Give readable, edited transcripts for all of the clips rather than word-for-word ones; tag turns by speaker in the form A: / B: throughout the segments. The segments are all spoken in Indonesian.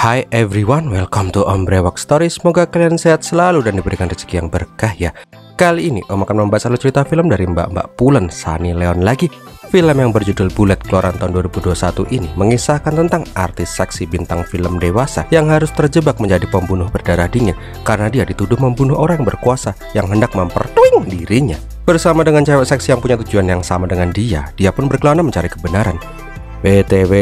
A: Hai everyone, welcome to Om Brewok Story. Semoga kalian sehat selalu dan diberikan rezeki yang berkah ya. Kali ini Om akan membahas alur cerita film dari Mbak Pulen, Sunny Leon lagi. Film yang berjudul Bullet keluaran tahun 2021 ini mengisahkan tentang artis seksi bintang film dewasa yang harus terjebak menjadi pembunuh berdarah dingin karena dia dituduh membunuh orang berkuasa yang hendak mempertuing dirinya. Bersama dengan cewek seksi yang punya tujuan yang sama dengan dia pun berkelana mencari kebenaran. BTW,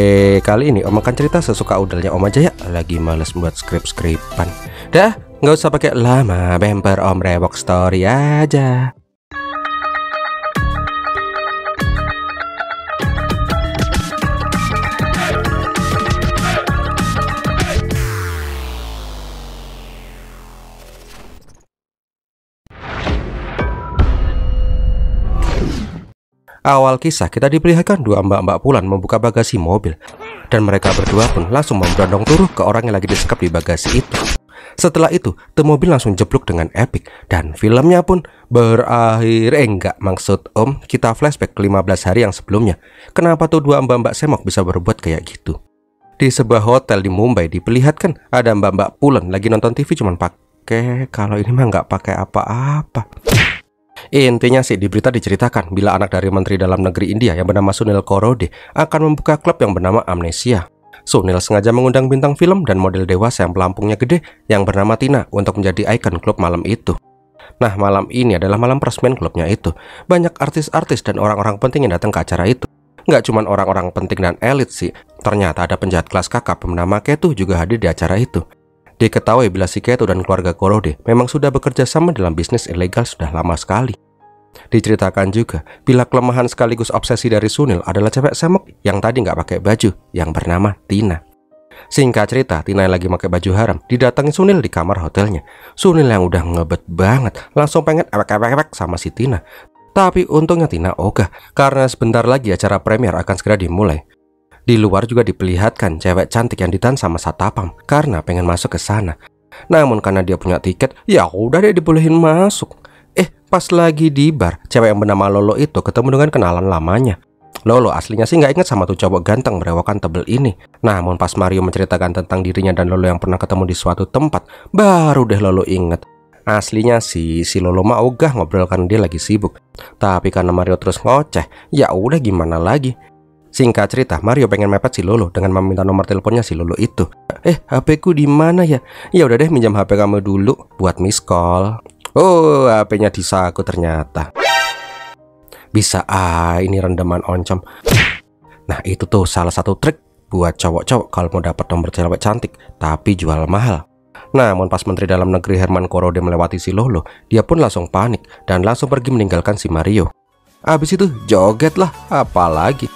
A: kali ini Om akan cerita sesuka udelnya Om aja ya. Lagi males buat skrip-skripan. Dah, nggak usah pakai lama, bemper Om Brewok Story aja. Awal kisah kita diperlihatkan dua mbak-mbak Pulen membuka bagasi mobil, dan mereka berdua pun langsung memberondong turuh ke orang yang lagi disekap di bagasi itu. Setelah itu, mobil langsung jeblok dengan epic, dan filmnya pun berakhir. Enggak, maksud Om, kita flashback ke 15 hari yang sebelumnya. Kenapa tuh dua mbak-mbak semok bisa berbuat kayak gitu? Di sebuah hotel di Mumbai diperlihatkan ada mbak-mbak Pulen lagi nonton TV cuman pakai, kalau ini mah nggak pakai apa-apa. Intinya sih di berita diceritakan bila anak dari Menteri Dalam Negeri India yang bernama Sunil Korode akan membuka klub yang bernama Amnesia. Sunil sengaja mengundang bintang film dan model dewasa yang pelampungnya gede yang bernama Tina untuk menjadi ikon klub malam itu. Nah, malam ini adalah malam resmen klubnya itu. Banyak artis-artis dan orang-orang penting yang datang ke acara itu. Nggak cuma orang-orang penting dan elit sih, ternyata ada penjahat kelas kakap bernama Ketu juga hadir di acara itu. Diketahui bila si Ketu dan keluarga Korode memang sudah bekerja sama dalam bisnis ilegal sudah lama sekali. Diceritakan juga bila kelemahan sekaligus obsesi dari Sunil adalah cewek semok yang tadi nggak pakai baju yang bernama Tina. Singkat cerita, Tina yang lagi pakai baju haram didatangi Sunil di kamar hotelnya. Sunil yang udah ngebet banget langsung pengen ewek-ewek sama si Tina. Tapi untungnya Tina ogah karena sebentar lagi acara premier akan segera dimulai. Di luar juga diperlihatkan cewek cantik yang ditahan sama satpam karena pengen masuk ke sana. Namun karena dia punya tiket, ya udah dia dibolehin masuk. Pas lagi di bar, cewek yang bernama Lolo itu ketemu dengan kenalan lamanya. Lolo aslinya sih nggak inget sama tuh cowok ganteng berewokan tebel ini. Namun pas Mario menceritakan tentang dirinya dan Lolo yang pernah ketemu di suatu tempat, baru deh Lolo inget. Aslinya sih si Lolo mah ogah ngobrol karena dia lagi sibuk. Tapi karena Mario terus ngoceh, ya udah gimana lagi. Singkat cerita, Mario pengen mepet si Lolo dengan meminta nomor teleponnya si Lolo itu. HP ku di mana ya? Ya udah deh, minjam HP kamu dulu buat miss call. Oh, HP-nya disaku ternyata. Bisa ini rendaman oncom. Nah, itu tuh salah satu trik buat cowok-cowok kalau mau dapat nomor cewek cantik tapi jual mahal. Namun pas Menteri Dalam Negeri Herman Korode melewati si Lolo, dia pun langsung panik dan langsung pergi meninggalkan si Mario. Abis itu joget lah, apalagi.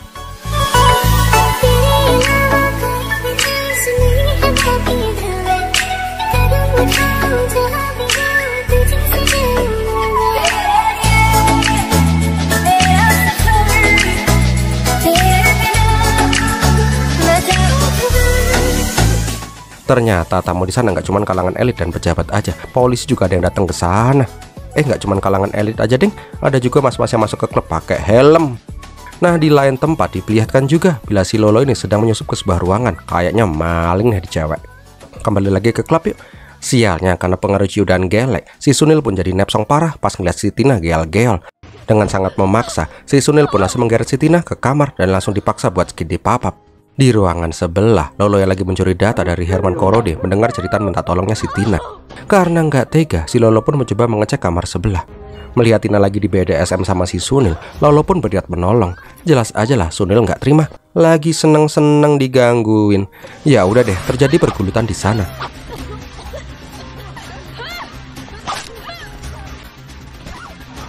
A: Ternyata tamu di sana nggak cuma kalangan elit dan pejabat aja, polisi juga ada yang datang ke sana. Nggak cuma kalangan elit aja deng, ada juga mas-mas yang masuk ke klub pakai helm. Nah, di lain tempat diperlihatkan juga bila si Lolo ini sedang menyusup ke sebuah ruangan, kayaknya maling nih di cewek. Kembali lagi ke klub yuk. Sialnya karena pengaruh ciu dan gelek, si Sunil pun jadi nepsong parah pas ngeliat si Tina geol-geol. Dengan sangat memaksa, si Sunil pun langsung menggeret si Tina ke kamar dan langsung dipaksa buat skidi papap. Di ruangan sebelah, Lolo yang lagi mencuri data dari Herman Korode mendengar cerita minta tolongnya si Tina. Karena nggak tega, si Lolo pun mencoba mengecek kamar sebelah. Melihat Tina lagi di BDSM sama si Sunil, Lolo pun berniat menolong. Jelas aja lah Sunil nggak terima, lagi seneng-seneng digangguin. Ya udah deh, terjadi pergulutan di sana.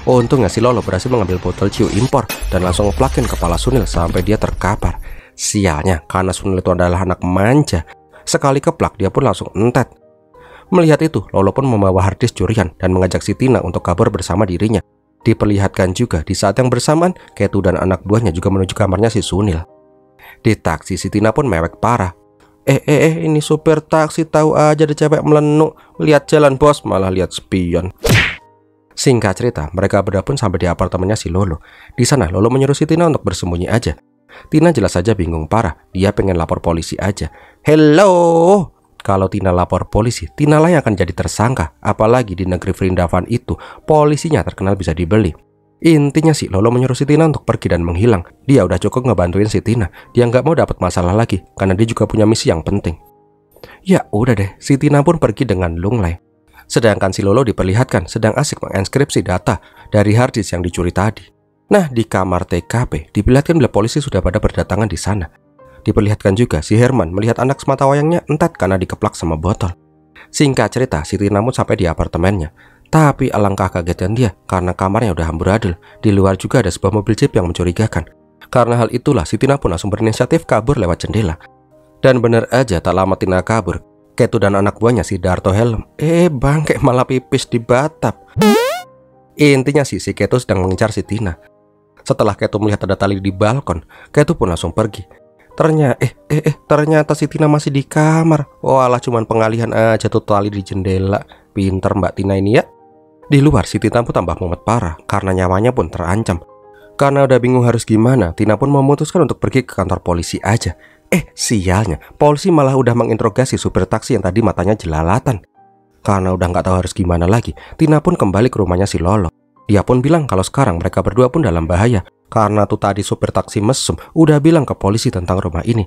A: Untungnya si Lolo berhasil mengambil botol ciu impor dan langsung ngeplakin kepala Sunil sampai dia terkapar. Sialnya, karena Sunil itu adalah anak manja, sekali keplak dia pun langsung entet. Melihat itu, Lolo pun membawa harddisk curian dan mengajak si Tina untuk kabur bersama dirinya. Diperlihatkan juga di saat yang bersamaan, Ketu dan anak buahnya juga menuju kamarnya si Sunil. Di taksi, si Tina pun mewek parah. Ini supir taksi tahu aja ada cewek melenuk, lihat jalan bos malah lihat spion. Singkat cerita, mereka berdua pun sampai di apartemennya si Lolo. Di sana, Lolo menyuruh si Tina untuk bersembunyi aja. Tina jelas saja bingung parah, dia pengen lapor polisi aja. Hello, Kalau Tina lapor polisi, Tina lah yang akan jadi tersangka. Apalagi di negeri Vrindavan itu, polisinya terkenal bisa dibeli. Intinya sih, Lolo menyuruh si Tina untuk pergi dan menghilang. Dia udah cukup ngebantuin si Tina. Dia nggak mau dapat masalah lagi, karena dia juga punya misi yang penting. Ya udah deh, si Tina pun pergi dengan lunglai. Sedangkan si Lolo diperlihatkan sedang asik menginskripsi data dari harddisk yang dicuri tadi. Nah, di kamar TKP, diperlihatkan bila polisi sudah pada berdatangan di sana. Diperlihatkan juga si Herman melihat anak semata wayangnya entat karena dikeplak sama botol. Singkat cerita, si Tina pun sampai di apartemennya. Tapi alangkah kagetnya dia karena kamarnya udah amburadul. Di luar juga ada sebuah mobil jeep yang mencurigakan. Karena hal itulah si Tina pun langsung berinisiatif kabur lewat jendela. Dan bener aja tak lama Tina kabur, Ketu dan anak buahnya si Darto Helm bangke malah pipis di batap. Intinya sih si Ketu sedang mengincar si Tina. Setelah Ketu melihat ada tali di balkon, Ketu pun langsung pergi. Ternyata si Tina masih di kamar. Walah cuman pengalihan aja tuh tali di jendela. Pinter Mbak Tina ini ya. Di luar si Tina pun tambah mumet parah karena nyawanya pun terancam. Karena udah bingung harus gimana, Tina pun memutuskan untuk pergi ke kantor polisi aja. Sialnya, polisi malah udah menginterogasi supir taksi yang tadi matanya jelalatan. Karena udah nggak tahu harus gimana lagi, Tina pun kembali ke rumahnya si Lolo. Dia pun bilang kalau sekarang mereka berdua pun dalam bahaya. Karena tuh tadi supir taksi mesum udah bilang ke polisi tentang rumah ini.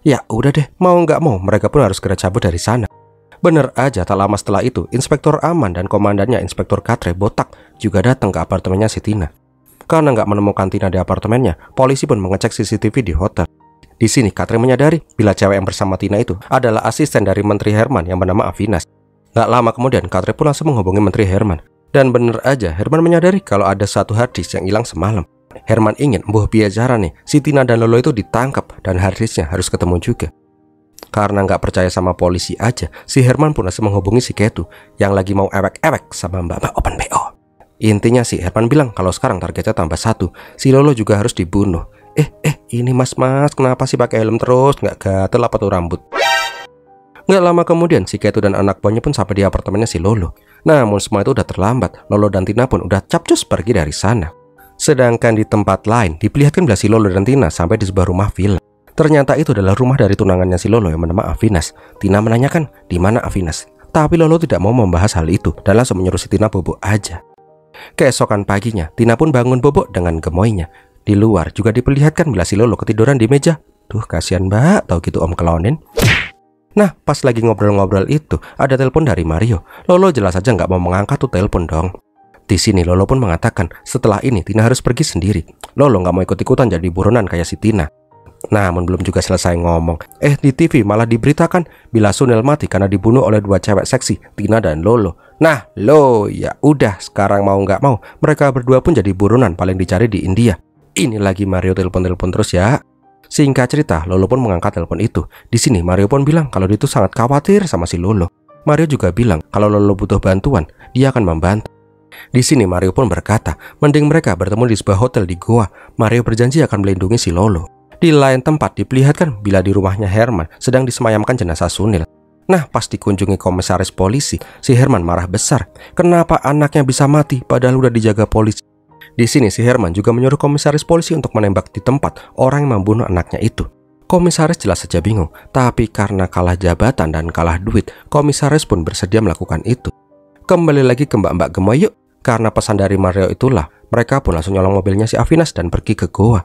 A: Ya udah deh, mau nggak mau mereka pun harus segera cabut dari sana. Bener aja, tak lama setelah itu, Inspektur Aman dan komandannya Inspektur Katre Botak juga datang ke apartemennya si Tina. Karena nggak menemukan Tina di apartemennya, polisi pun mengecek CCTV di hotel. Di sini Katre menyadari bila cewek yang bersama Tina itu adalah asisten dari Menteri Herman yang bernama Avinas. Nggak lama kemudian, Katre pun langsung menghubungi Menteri Herman. Dan bener aja, Herman menyadari kalau ada satu harddisk yang hilang semalam. Herman ingin bicara nih, si Tina dan Lolo itu ditangkap dan harddisknya harus ketemu juga. Karena nggak percaya sama polisi aja, si Herman pun langsung menghubungi si Ketu yang lagi mau ewek-ewek sama Mbak Open BO. Intinya si Herman bilang kalau sekarang targetnya tambah 1, si Lolo juga harus dibunuh. Ini mas kenapa sih pakai helm terus? Nggak gatel apa tuh rambut? Nggak lama kemudian si Ketu dan anak buahnya pun sampai di apartemennya si Lolo. Namun semua itu udah terlambat. Lolo dan Tina pun udah capcus pergi dari sana. Sedangkan di tempat lain diperlihatkan bila si Lolo dan Tina sampai di sebuah rumah villa. Ternyata itu adalah rumah dari tunangannya si Lolo yang bernama Avinas. Tina menanyakan di mana Avinas, tapi Lolo tidak mau membahas hal itu dan langsung menyuruh si Tina bobok aja. Keesokan paginya, Tina pun bangun bobok dengan gemoynya. Di luar juga diperlihatkan bila si Lolo ketiduran di meja. Duh kasihan mbak, tau gitu om kelonin. Nah pas lagi ngobrol-ngobrol itu ada telepon dari Mario. Lolo jelas aja nggak mau mengangkat tuh telepon dong. Di sini Lolo pun mengatakan setelah ini Tina harus pergi sendiri. Lolo nggak mau ikut-ikutan jadi buronan kayak si Tina. Namun belum juga selesai ngomong, di TV malah diberitakan bila Sunil mati karena dibunuh oleh 2 cewek seksi, Tina dan Lolo. Nah lo ya udah, sekarang mau nggak mau mereka berdua pun jadi buronan paling dicari di India. Ini lagi Mario telepon-telepon terus ya. Singkat cerita, Lolo pun mengangkat telepon itu. Di sini Mario pun bilang kalau dia tuh sangat khawatir sama si Lolo. Mario juga bilang kalau Lolo butuh bantuan, dia akan membantu. Di sini Mario pun berkata, mending mereka bertemu di sebuah hotel di Goa. Mario berjanji akan melindungi si Lolo. Di lain tempat diperlihatkan bila di rumahnya Herman sedang disemayamkan jenazah Sunil. Nah pas dikunjungi komisaris polisi, si Herman marah besar. Kenapa anaknya bisa mati padahal udah dijaga polisi? Di sini si Herman juga menyuruh komisaris polisi untuk menembak di tempat orang yang membunuh anaknya itu. Komisaris jelas saja bingung, tapi karena kalah jabatan dan kalah duit, komisaris pun bersedia melakukan itu. Kembali lagi ke mbak-mbak gemoy yuk. Karena pesan dari Mario itulah, mereka pun langsung nyolong mobilnya si Avinas dan pergi ke Goa.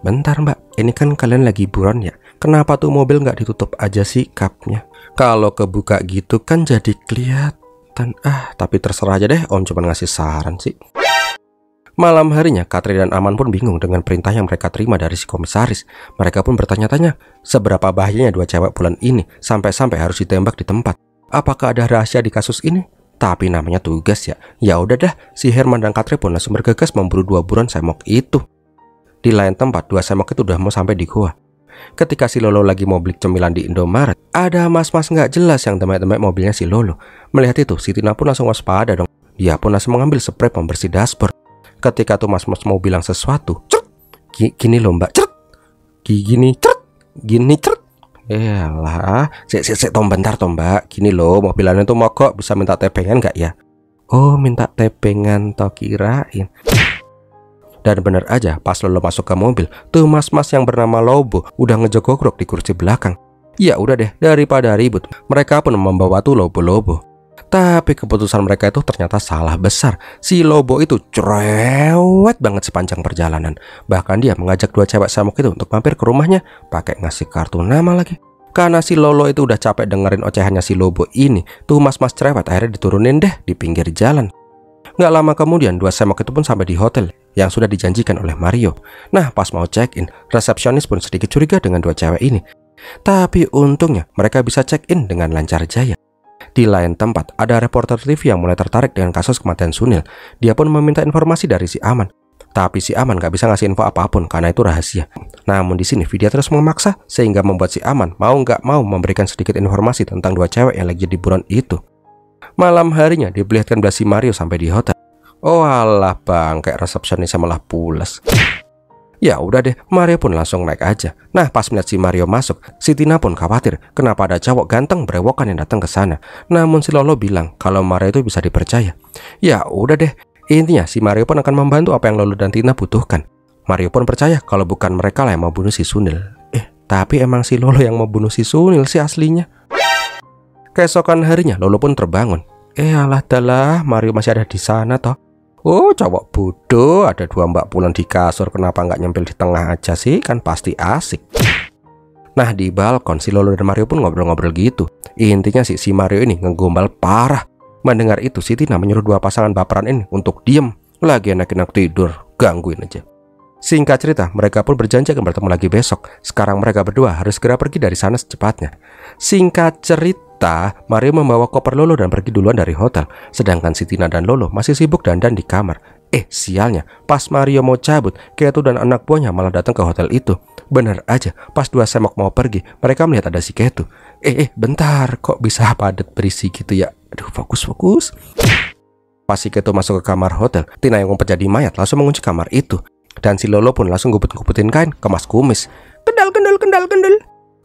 A: Bentar mbak, ini kan kalian lagi buron ya. Kenapa tuh mobil nggak ditutup aja sih kapnya? Kalau kebuka gitu kan jadi kelihatan. Tapi terserah aja deh, om cuma ngasih saran sih. Malam harinya, Katri dan Aman pun bingung dengan perintah yang mereka terima dari si komisaris. Mereka pun bertanya-tanya, seberapa bahayanya 2 cewek bulan ini sampai-sampai harus ditembak di tempat. Apakah ada rahasia di kasus ini? Tapi namanya tugas ya. Ya udah dah, si Herman dan Katri pun langsung bergegas memburu 2 buron semok itu. Di lain tempat, 2 semok itu udah mau sampai di Goa. Ketika si Lolo lagi mau beli cemilan di Indomaret, ada mas-mas nggak jelas yang demek-demek mobilnya si Lolo. Melihat itu, si Tina pun langsung waspada dong. Dia pun langsung mengambil spray pembersih dashboard. Ketika tuh mas-mas mau bilang sesuatu, gini loh mbak, gini, Elah, sik tom bentar tom mbak. Gini loh, mobilannya tuh mogok, bisa minta tepengan nggak ya? Oh, minta tepengan toh kirain. Dan bener aja, pas Lolo masuk ke mobil, tuh mas-mas yang bernama Lobo udah ngejogrok di kursi belakang. Ya udah deh, daripada ribut, mereka pun membawa tuh Lobo-Lobo. Tapi keputusan mereka itu ternyata salah besar. Si Lobo itu cerewet banget sepanjang perjalanan. Bahkan dia mengajak dua cewek semok itu untuk mampir ke rumahnya, pakai ngasih kartu nama lagi. Karena si Lolo itu udah capek dengerin ocehannya si Lobo ini, tuh mas-mas cerewet akhirnya diturunin deh di pinggir jalan. Nggak lama kemudian dua semok itu pun sampai di hotel yang sudah dijanjikan oleh Mario. Nah, pas mau check-in, resepsionis pun sedikit curiga dengan dua cewek ini. Tapi untungnya mereka bisa check-in dengan lancar jaya. Di lain tempat, ada reporter TV yang mulai tertarik dengan kasus kematian Sunil. Dia pun meminta informasi dari si Aman. Tapi si Aman gak bisa ngasih info apapun karena itu rahasia. Namun di sini Vidya terus memaksa sehingga membuat si Aman mau nggak mau memberikan sedikit informasi tentang dua cewek yang lagi jadi buron itu. Malam harinya diperlihatkan belah si Mario sampai di hotel. Oh alah bang, kayak resepsionisnya malah pules. Ya udah deh, Mario pun langsung naik aja. Nah, pas melihat si Mario masuk, si Tina pun khawatir kenapa ada cowok ganteng berewokan yang datang ke sana. Namun si Lolo bilang kalau Mario itu bisa dipercaya. Ya udah deh, intinya si Mario pun akan membantu apa yang Lolo dan Tina butuhkan. Mario pun percaya kalau bukan mereka lah yang mau bunuh si Sunil. Tapi emang si Lolo yang mau bunuh si Sunil sih aslinya. Keesokan harinya Lolo pun terbangun. Alah dalah, Mario masih ada di sana toh. Oh, cowok bodoh, ada dua mbak pulang di kasur, kenapa nggak nyempil di tengah aja sih? Kan pasti asik. Nah, di balkon si Lolo dan Mario pun ngobrol-ngobrol gitu. Intinya si Mario ini ngegombal parah. Mendengar itu, si Tina menyuruh dua pasangan baperan ini untuk diem. Lagi enak-enak tidur, gangguin aja. Singkat cerita, mereka pun berjanji akan bertemu lagi besok. Sekarang mereka berdua harus segera pergi dari sana secepatnya. Singkat cerita, Mario membawa koper Lolo dan pergi duluan dari hotel. Sedangkan si Tina dan Lolo masih sibuk dandan di kamar. Sialnya, pas Mario mau cabut, Ketu dan anak buahnya malah datang ke hotel itu. Bener aja, pas dua semok mau pergi, mereka melihat ada si Ketu. Bentar, kok bisa padat berisi gitu ya? Aduh, fokus. Pas si Ketu masuk ke kamar hotel, Tina yang ngumpet jadi mayat langsung mengunci kamar itu. Dan si Lolo pun langsung ngubut-ngubutin kain, kemas kumis. Kendal.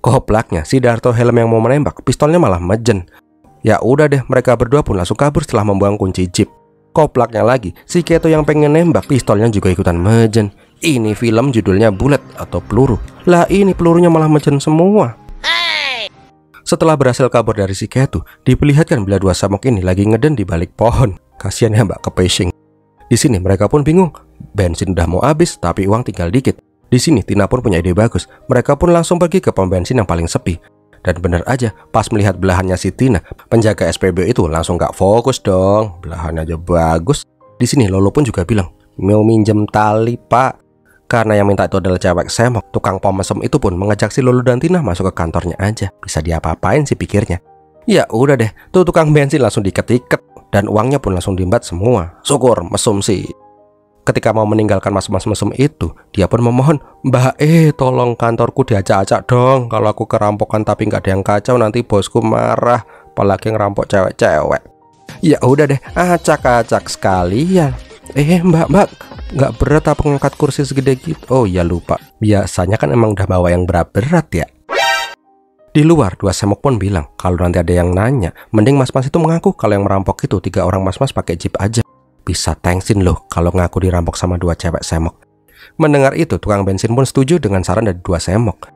A: Koplaknya, si Darto helm yang mau menembak, pistolnya malah mejen. Ya udah deh, mereka berdua pun langsung kabur setelah membuang kunci jeep. Koplaknya lagi, si Keto yang pengen nembak, pistolnya juga ikutan mejen. Ini film judulnya Bullet atau peluru. Lah ini pelurunya malah mejen semua. Setelah berhasil kabur dari si Keto, diperlihatkan bila dua samok ini lagi ngeden di balik pohon. Kasian ya mbak kepesing. Di sini mereka pun bingung. Bensin udah mau habis, tapi uang tinggal dikit. Di sini Tina pun punya ide bagus. Mereka pun langsung pergi ke pom bensin yang paling sepi. Dan bener aja, pas melihat belahannya si Tina, penjaga SPB itu langsung gak fokus dong. Belahannya aja bagus. Di sini Lolo pun juga bilang, mau minjem tali pak. Karena yang minta itu adalah cewek semok, tukang pom mesem itu pun mengajak si Lolo dan Tina masuk ke kantornya aja. Bisa diapa-apain sih pikirnya. Ya udah deh, tuh tukang bensin langsung diket-iket. Dan uangnya pun langsung diembat semua. Syukur mesum sih. Ketika mau meninggalkan mas-mas mesum itu, dia pun memohon, Mbak tolong kantorku diacak-acak dong. Kalau aku kerampokan tapi nggak ada yang kacau, nanti bosku marah. Apalagi ngerampok cewek-cewek. Ya udah deh, acak-acak sekalian. Mbak, nggak berat apa ngangkat kursi segede gitu? Oh ya lupa, biasanya kan emang udah bawa yang berat-berat ya. Di luar, dua semok pun bilang, kalau nanti ada yang nanya, mending mas-mas itu mengaku kalau yang merampok itu 3 orang mas-mas pakai jeep aja. Bisa thanksin loh kalau ngaku dirampok sama 2 cewek semok. Mendengar itu, tukang bensin pun setuju dengan saran dari 2 semok.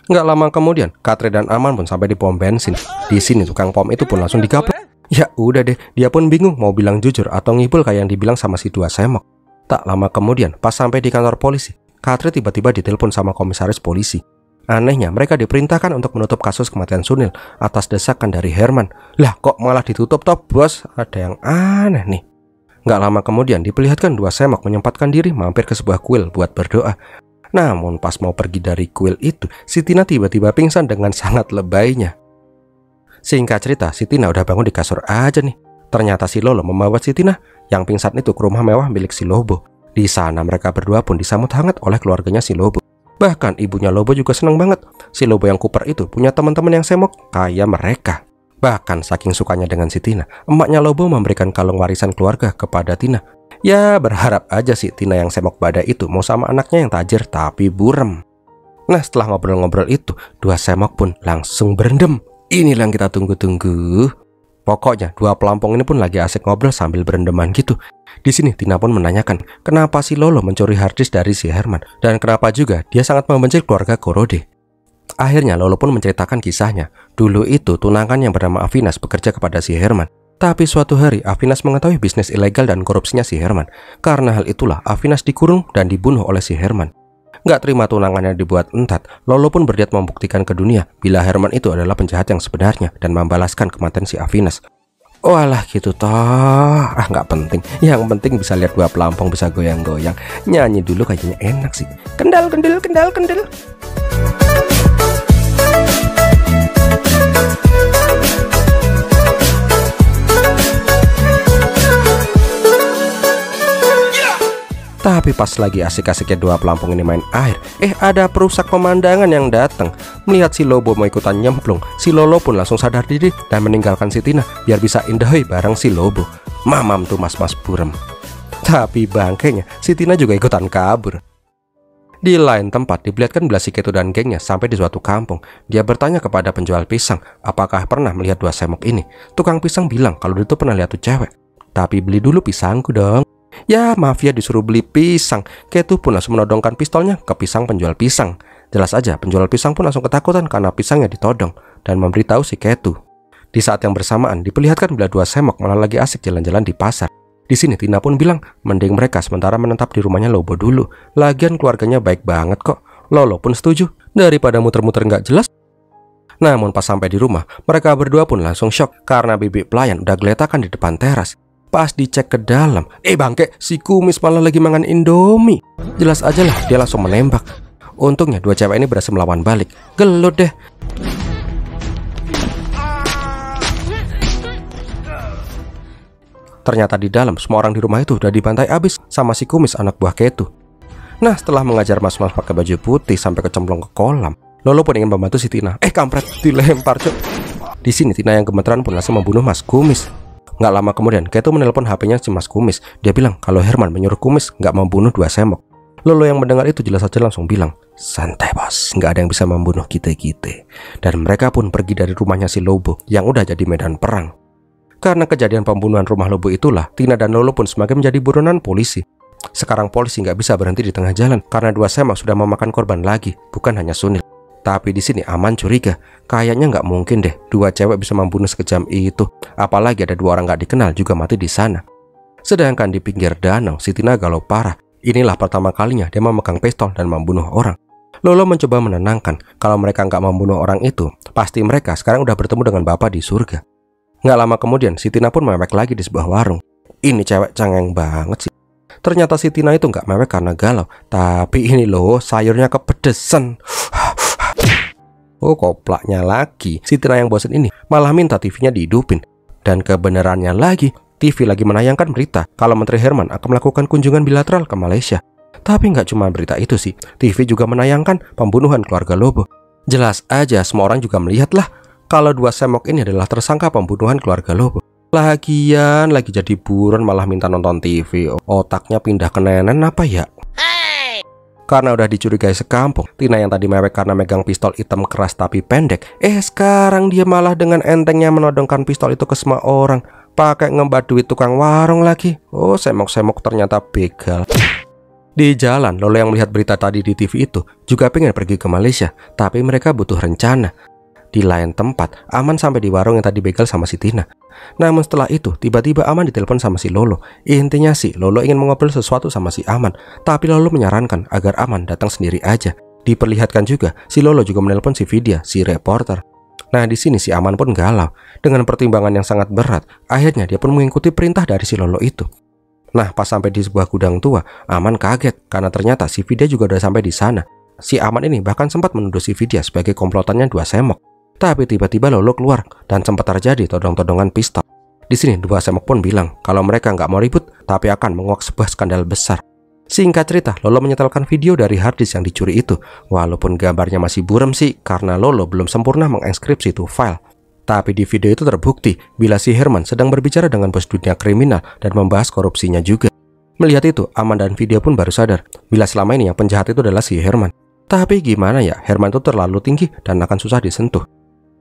A: Nggak lama kemudian, Katre dan Aman pun sampai di pom bensin. Di sini tukang pom itu pun langsung digaplok. Ya udah deh, dia pun bingung mau bilang jujur atau ngibul kayak yang dibilang sama si 2 semok. Tak lama kemudian, pas sampai di kantor polisi, Katre tiba-tiba ditelepon sama komisaris polisi. Anehnya, mereka diperintahkan untuk menutup kasus kematian Sunil atas desakan dari Herman. Lah kok malah ditutup toh bos? Ada yang aneh nih. Nggak lama kemudian diperlihatkan 2 semok menyempatkan diri mampir ke sebuah kuil buat berdoa. Namun pas mau pergi dari kuil itu, si Tina tiba-tiba pingsan dengan sangat lebaynya. Singkat cerita, si Tina udah bangun di kasur aja nih. Ternyata si Lolo membawa si Tina yang pingsan itu ke rumah mewah milik si Lobo. Di sana mereka berdua pun disambut hangat oleh keluarganya si Lobo. Bahkan ibunya Lobo juga senang banget. Si Lobo yang kuper itu punya teman-teman yang semok kayak mereka. Bahkan saking sukanya dengan si Tina, emaknya Lobo memberikan kalung warisan keluarga kepada Tina. Ya berharap aja sih Tina yang semok badai itu mau sama anaknya yang tajir tapi burem. Nah setelah ngobrol-ngobrol itu, 2 semok pun langsung berendam. Inilah yang kita tunggu-tunggu. Pokoknya 2 pelampung ini pun lagi asik ngobrol sambil berendeman gitu. Di sini Tina pun menanyakan kenapa si Lolo mencuri harddisk dari si Herman dan kenapa juga dia sangat membenci keluarga Korode. Akhirnya Lolo pun menceritakan kisahnya. Dulu itu tunangan yang bernama Avinas bekerja kepada si Herman. Tapi suatu hari Avinas mengetahui bisnis ilegal dan korupsinya si Herman. Karena hal itulah Avinas dikurung dan dibunuh oleh si Herman. Gak terima tunangannya dibuat entat, Lolo pun berniat membuktikan ke dunia bila Herman itu adalah penjahat yang sebenarnya dan membalaskan kematian si Avinas. Oh alah gitu toh, gak penting. Yang penting bisa lihat dua pelampung bisa goyang-goyang. Nyanyi dulu kayaknya enak sih. Kendal, kendil, kendal, kendil. Tapi pas lagi asik-asiknya dua pelampung ini main air, ada perusak pemandangan yang datang. Melihat si Lobo mau ikutan nyemplung, si Lolo pun langsung sadar diri dan meninggalkan si Tina biar bisa indahoi bareng si Lobo. Mamam tuh mas-mas burem. Tapi bangkainya, si Tina juga ikutan kabur. Di lain tempat, diperlihatkan bila si Ketu dan gengnya sampai di suatu kampung. Dia bertanya kepada penjual pisang, apakah pernah melihat dua semok ini. Tukang pisang bilang kalau dia tuh pernah lihat tuh cewek. Tapi beli dulu pisangku dong. Ya mafia disuruh beli pisang. Ketu pun langsung menodongkan pistolnya ke pisang penjual pisang. Jelas aja penjual pisang pun langsung ketakutan karena pisangnya ditodong dan memberitahu si Ketu. Di saat yang bersamaan diperlihatkan bila dua semok malah lagi asik jalan-jalan di pasar. Di sini Tina pun bilang mending mereka sementara menetap di rumahnya Lobo dulu. Lagian keluarganya baik banget kok. Lolo pun setuju daripada muter-muter nggak jelas. Namun pas sampai di rumah mereka berdua pun langsung shock karena bibik pelayan udah geletakan di depan teras. Pas dicek ke dalam, bangke, si kumis malah lagi makan Indomie. Jelas aja lah, dia langsung menembak. Untungnya dua cewek ini berhasil melawan balik. Gelut deh. Ternyata di dalam, semua orang di rumah itu udah dibantai abis sama si kumis anak buah Ketu. Nah, setelah mengajar mas-mas pakai baju putih sampai kecemplung ke kolam, Lolo pun ingin membantu si Tina. Kampret, dilempar cok. Di sini Tina yang gemeteran pun langsung membunuh mas kumis. Nggak lama kemudian, Ketu menelpon HP-nya si Mas Kumis. Dia bilang kalau Herman menyuruh Kumis nggak membunuh dua semok. Lolo yang mendengar itu jelas saja langsung bilang, santai bos, nggak ada yang bisa membunuh kita-kita. Dan mereka pun pergi dari rumahnya si Lobo yang udah jadi medan perang. Karena kejadian pembunuhan rumah Lobo itulah, Tina dan Lolo pun semakin menjadi buronan polisi. Sekarang polisi nggak bisa berhenti di tengah jalan karena dua semok sudah memakan korban lagi, bukan hanya Sunil. Tapi di sini Aman curiga, kayaknya nggak mungkin deh dua cewek bisa membunuh sekejam itu. Apalagi ada dua orang nggak dikenal juga mati di sana. Sedangkan di pinggir danau, si Tina galau parah. Inilah pertama kalinya dia memegang pistol dan membunuh orang. Lolo mencoba menenangkan, kalau mereka nggak membunuh orang itu, pasti mereka sekarang udah bertemu dengan Bapak di surga. Nggak lama kemudian, si Tina pun mewek lagi di sebuah warung. Ini cewek cengeng banget sih. Ternyata si Tina itu nggak mewek karena galau, tapi ini loh sayurnya kepedesan. Oh koplaknya lagi, si Tina yang bosan ini malah minta TV-nya dihidupin. Dan kebenarannya lagi, TV lagi menayangkan berita kalau Menteri Herman akan melakukan kunjungan bilateral ke Malaysia. Tapi nggak cuma berita itu sih, TV juga menayangkan pembunuhan keluarga Lobo. Jelas aja semua orang juga melihat lah kalau dua semok ini adalah tersangka pembunuhan keluarga Lobo. Lagian lagi jadi buron malah minta nonton TV. Otaknya pindah ke nenen apa ya? Karena udah dicurigai sekampung, Tina yang tadi mewek karena megang pistol hitam keras tapi pendek, sekarang dia malah dengan entengnya menodongkan pistol itu ke semua orang. Pakai ngembat duit tukang warung lagi. Oh semok-semok ternyata begal. Di jalan, Lolo yang melihat berita tadi di TV itu juga pengen pergi ke Malaysia, tapi mereka butuh rencana. Di lain tempat, Aman sampai di warung yang tadi begal sama si Tina. Namun setelah itu, tiba-tiba Aman ditelepon sama si Lolo. Intinya sih, Lolo ingin mengobrol sesuatu sama si Aman, tapi Lolo menyarankan agar Aman datang sendiri aja. Diperlihatkan juga, si Lolo juga menelpon si Vidya, si reporter. Nah, di sini si Aman pun galau. Dengan pertimbangan yang sangat berat, akhirnya dia pun mengikuti perintah dari si Lolo itu. Nah, pas sampai di sebuah gudang tua, Aman kaget karena ternyata si Vidya juga udah sampai di sana. Si Aman ini bahkan sempat menuduh si Vidya sebagai komplotannya dua semok. Tapi tiba-tiba Lolo keluar dan sempat terjadi todong-todongan pistol. Di sini dua semok pun bilang kalau mereka nggak mau ribut, tapi akan menguak sebuah skandal besar. Singkat cerita, Lolo menyetelkan video dari harddisk yang dicuri itu. Walaupun gambarnya masih buram sih, karena Lolo belum sempurna mengekskripsi itu file. Tapi di video itu terbukti bila si Herman sedang berbicara dengan bos dunia kriminal dan membahas korupsinya juga. Melihat itu, Aman dan Vidya pun baru sadar bila selama ini yang penjahat itu adalah si Herman. Tapi gimana ya, Herman itu terlalu tinggi dan akan susah disentuh.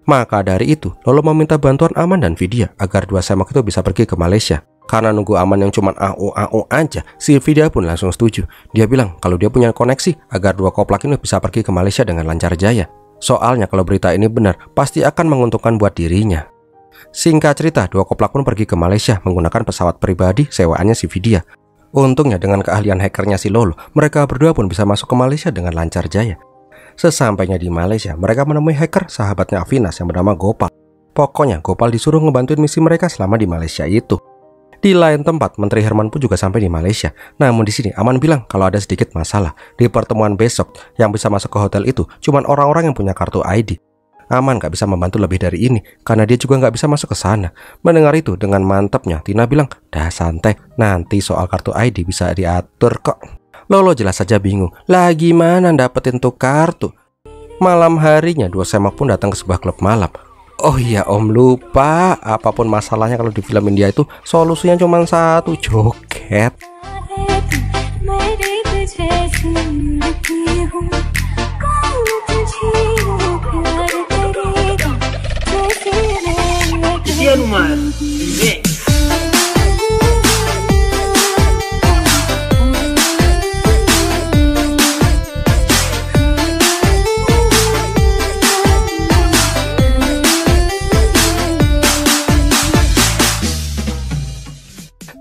A: Maka dari itu, Lolo meminta bantuan Aman dan Vidya agar dua semok itu bisa pergi ke Malaysia. Karena nunggu Aman yang cuma AU aja, si Vidya pun langsung setuju. Dia bilang kalau dia punya koneksi agar dua koplak ini bisa pergi ke Malaysia dengan lancar jaya. Soalnya kalau berita ini benar, pasti akan menguntungkan buat dirinya. Singkat cerita, dua koplak pun pergi ke Malaysia menggunakan pesawat pribadi sewaannya si Vidya. Untungnya dengan keahlian hackernya si Lolo, mereka berdua pun bisa masuk ke Malaysia dengan lancar jaya. Sesampainya di Malaysia, mereka menemui hacker sahabatnya Avinas yang bernama Gopal. Pokoknya Gopal disuruh ngebantuin misi mereka selama di Malaysia itu. Di lain tempat, Menteri Herman pun juga sampai di Malaysia. Namun di sini Aman bilang kalau ada sedikit masalah. Di pertemuan besok, yang bisa masuk ke hotel itu cuma orang-orang yang punya kartu ID. Aman gak bisa membantu lebih dari ini, karena dia juga gak bisa masuk ke sana. Mendengar itu, dengan mantapnya Tina bilang, "Dah santai, nanti soal kartu ID bisa diatur kok." Lolo jelas saja bingung, lah gimana dapetin tuh kartu? Malam harinya, dua semak pun datang ke sebuah klub malam. Oh iya om, lupa, apapun masalahnya kalau di film India itu solusinya cuma satu, joget.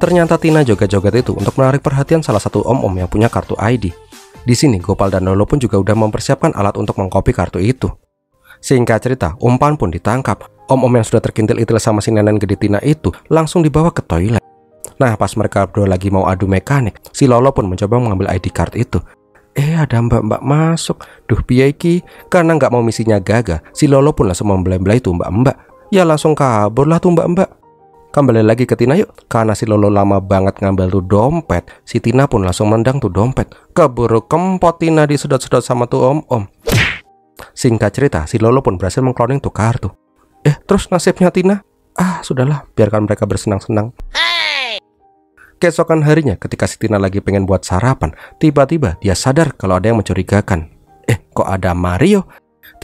A: Ternyata Tina joget-joget itu untuk menarik perhatian salah satu om-om yang punya kartu ID. Di sini Gopal dan Lolo pun juga udah mempersiapkan alat untuk mengcopy kartu itu. Singkat cerita, umpan pun ditangkap. Om-om yang sudah terkintil-intil sama si nenek gede Tina itu langsung dibawa ke toilet. Nah, pas mereka berdua lagi mau adu mekanik, si Lolo pun mencoba mengambil ID card itu. Ada mbak-mbak masuk. Duh piye iki, karena nggak mau misinya gagal, si Lolo pun langsung membelai-belai tuh mbak-mbak. Ya langsung kabur lah tuh mbak-mbak. Kembali lagi ke Tina yuk. Karena si Lolo lama banget ngambil tuh dompet, si Tina pun langsung mendang tuh dompet. Keburu kempot Tina disedot-sedot sama tuh om-om. Singkat cerita, si Lolo pun berhasil mengcloning tuh kartu. Terus nasibnya Tina? Sudahlah, biarkan mereka bersenang-senang. Keesokan harinya, ketika si Tina lagi pengen buat sarapan, tiba-tiba dia sadar kalau ada yang mencurigakan. Kok ada Mario?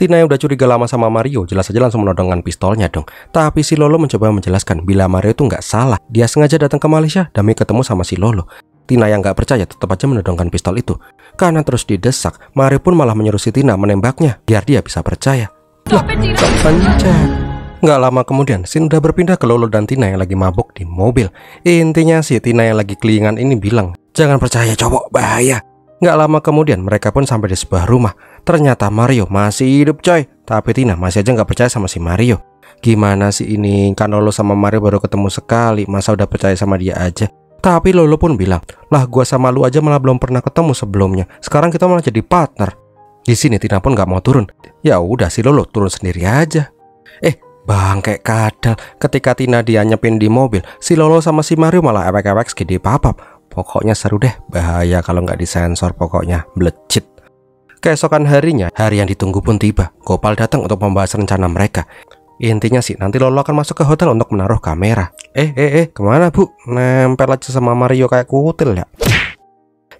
A: Tina yang udah curiga lama sama Mario jelas saja langsung menodongkan pistolnya dong. Tapi si Lolo mencoba menjelaskan bila Mario itu nggak salah. Dia sengaja datang ke Malaysia demi ketemu sama si Lolo. Tina yang nggak percaya tetap aja menodongkan pistol itu. Karena terus didesak, Mario pun malah menyuruh si Tina menembaknya biar dia bisa percaya. Lah, pencet. Nggak lama kemudian, scene udah berpindah ke Lolo dan Tina yang lagi mabuk di mobil. Intinya si Tina yang lagi kelingan ini bilang, "Jangan percaya cowok, bahaya." Nggak lama kemudian mereka pun sampai di sebuah rumah. Ternyata Mario masih hidup coy. Tapi Tina masih aja nggak percaya sama si Mario. Gimana sih ini, kan Lolo sama Mario baru ketemu sekali, masa udah percaya sama dia aja. Tapi Lolo pun bilang, "Lah gua sama lu aja malah belum pernah ketemu sebelumnya. Sekarang kita malah jadi partner." Di sini Tina pun nggak mau turun. Ya udah si Lolo turun sendiri aja. Bangke kadal, ketika Tina dia nyepin di mobil, si Lolo sama si Mario malah ewek-ewek segede papap. Pokoknya seru deh, bahaya kalau nggak disensor, pokoknya melejit. Keesokan harinya, hari yang ditunggu pun tiba. Gopal datang untuk membahas rencana mereka. Intinya sih, nanti Lolo akan masuk ke hotel untuk menaruh kamera. Kemana bu? Nempel aja sama Mario kayak kutil ya.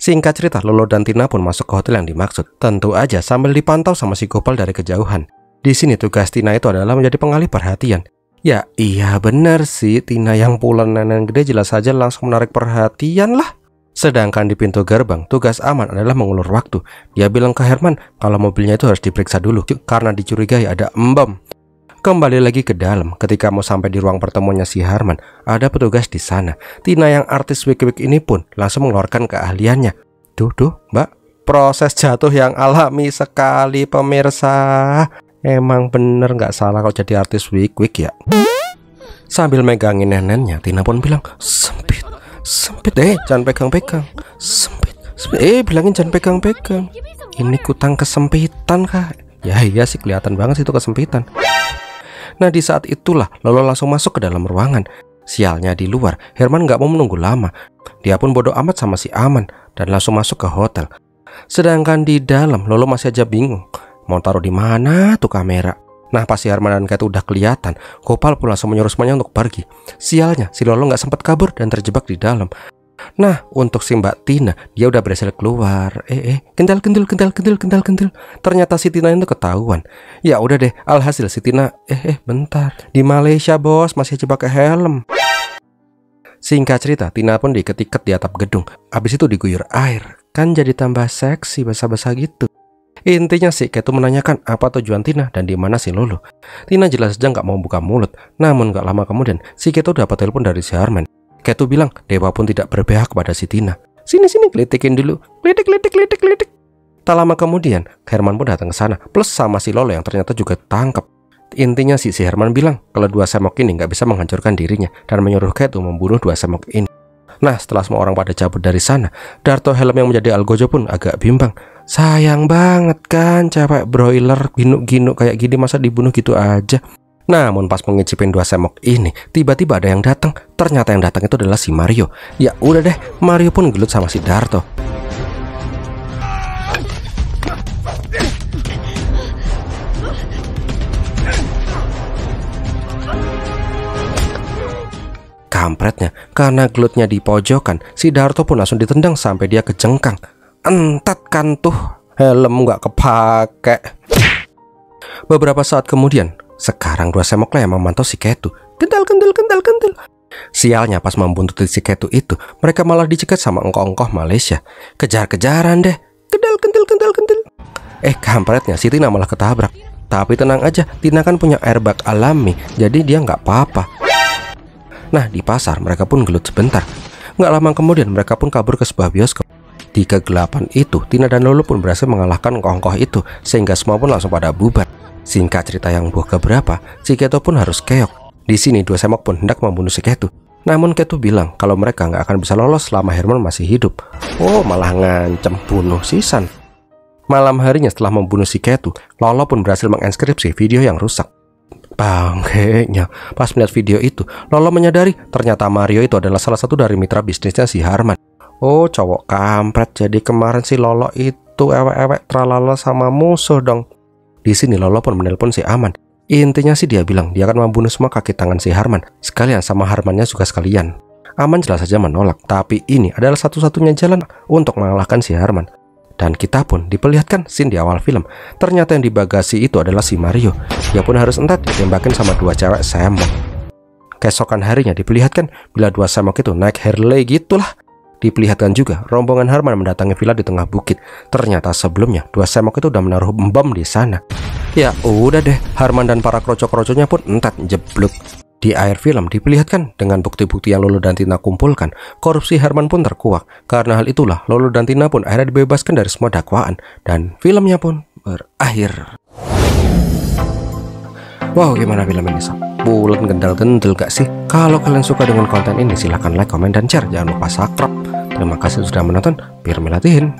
A: Singkat cerita, Lolo dan Tina pun masuk ke hotel yang dimaksud. Tentu aja sambil dipantau sama si Gopal dari kejauhan. Di sini tugas Tina itu adalah menjadi pengalih perhatian. Ya iya bener sih, Tina yang pulen nenek gede jelas saja langsung menarik perhatian lah. Sedangkan di pintu gerbang, tugas Aman adalah mengulur waktu. Dia bilang ke Herman kalau mobilnya itu harus diperiksa dulu karena dicurigai ada bom. Kembali lagi ke dalam, ketika mau sampai di ruang pertemuannya si Herman, ada petugas di sana. Tina yang artis wik-wik ini pun langsung mengeluarkan keahliannya. Duh, mbak, proses jatuh yang alami sekali pemirsa. Emang bener gak salah kalau jadi artis wik-wik ya. Sambil megangin neneknya, Tina pun bilang, sempit, jangan pegang-pegang. Sempit, bilangin jangan pegang-pegang. Ini kutang kesempitan kak. Ya iya sih, kelihatan banget sih itu kesempitan. Nah di saat itulah Lolo langsung masuk ke dalam ruangan. Sialnya di luar, Herman gak mau menunggu lama. Dia pun bodoh amat sama si Aman dan langsung masuk ke hotel. Sedangkan di dalam, Lolo masih aja bingung mau taruh di mana tuh kamera. Nah pas si Herman dan Kate udah kelihatan, Gopal pun langsung menyuruh semuanya untuk pergi. Sialnya si Lolo nggak sempat kabur dan terjebak di dalam. Nah untuk si Mbak Tina, dia udah berhasil keluar. Kendal. Ternyata si Tina itu ketahuan. Ya udah deh, alhasil si Tina bentar, di Malaysia bos, masih aja pakai helm. Singkat cerita, Tina pun diikat-ikat di atap gedung. Abis itu diguyur air, kan jadi tambah seksi basah-basah gitu. Intinya si Ketu menanyakan apa tujuan Tina dan di mana si Lolo. Tina jelas saja nggak mau buka mulut. Namun nggak lama kemudian si Ketu dapat telepon dari si Herman. Ketu bilang dewa pun tidak berpihak kepada si Tina. Sini kelitikin dulu. Klitik. Tak lama kemudian Herman pun datang ke sana plus sama si Lolo yang ternyata juga tangkap. Intinya si Herman bilang kalau dua semok ini nggak bisa menghancurkan dirinya dan menyuruh Ketu membunuh dua semok ini. Nah, setelah semua orang pada cabut dari sana, Darto Helm yang menjadi Algojo pun agak bimbang. Sayang banget kan cewek broiler ginuk-ginuk kayak gini masa dibunuh gitu aja. Namun pas mengicipin dua semok ini, tiba-tiba ada yang datang. Ternyata yang datang itu adalah si Mario. Ya udah deh, Mario pun gelut sama si Darto. Kampretnya, karena gelutnya di pojokan, si Darto pun langsung ditendang sampai dia kejengkang. Entat kan tuh, helm nggak kepake. Beberapa saat kemudian, sekarang dua semoklah yang memantau si Ketu. Kental. Sialnya pas membuntuti si Ketu itu, mereka malah dicegat sama engkoh-engkoh Malaysia. Kejar-kejaran deh. Kental. Kampretnya, si Tina malah ketabrak. Tapi tenang aja, Tina kan punya airbag alami, jadi dia nggak apa-apa. Nah, di pasar mereka pun gelut sebentar. Nggak lama kemudian mereka pun kabur ke sebuah bioskop. Di kegelapan itu, Tina dan Lolo pun berhasil mengalahkan engkoh-engkoh itu, sehingga semua pun langsung pada bubar. Singkat cerita yang buah keberapa, si Ketu pun harus keok. Di sini dua semok pun hendak membunuh si Ketu. Namun Ketu bilang kalau mereka nggak akan bisa lolos selama Herman masih hidup. Oh, malah ngancem bunuh si San. Malam harinya setelah membunuh si Ketu, Lolo pun berhasil menginskripsi video yang rusak. Bangkenya, pas melihat video itu, Lolo menyadari ternyata Mario itu adalah salah satu dari mitra bisnisnya si Herman. Oh, cowok kampret, jadi kemarin si Lolo itu ewek-ewek tralala sama musuh dong. Di sini Lolo pun menelpon si Aman. Intinya sih dia bilang dia akan membunuh semua kaki tangan si Herman, sekalian sama Hermannya juga sekalian. Aman jelas saja menolak, tapi ini adalah satu-satunya jalan untuk mengalahkan si Herman. Dan kita pun diperlihatkan scene di awal film. Ternyata yang di bagasi itu adalah si Mario. Dia pun harus entat ditembakin sama dua cewek semok. Keesokan harinya diperlihatkan bila dua semok itu naik Harley gitulah. Diperlihatkan juga rombongan Herman mendatangi villa di tengah bukit. Ternyata sebelumnya dua semok itu udah menaruh bom di sana. Ya udah deh, Herman dan para kroco-kroconya pun entat jeblok. Di akhir film diperlihatkan dengan bukti-bukti yang Lolo dan Tina kumpulkan, korupsi Herman pun terkuak. Karena hal itulah Lolo dan Tina pun akhirnya dibebaskan dari semua dakwaan dan filmnya pun berakhir. Wow, gimana film ini sob? Bulan gendal-gendel gak sih? Kalau kalian suka dengan konten ini silahkan like, komen, dan share. Jangan lupa subscribe. Terima kasih sudah menonton. Biar Melatihin.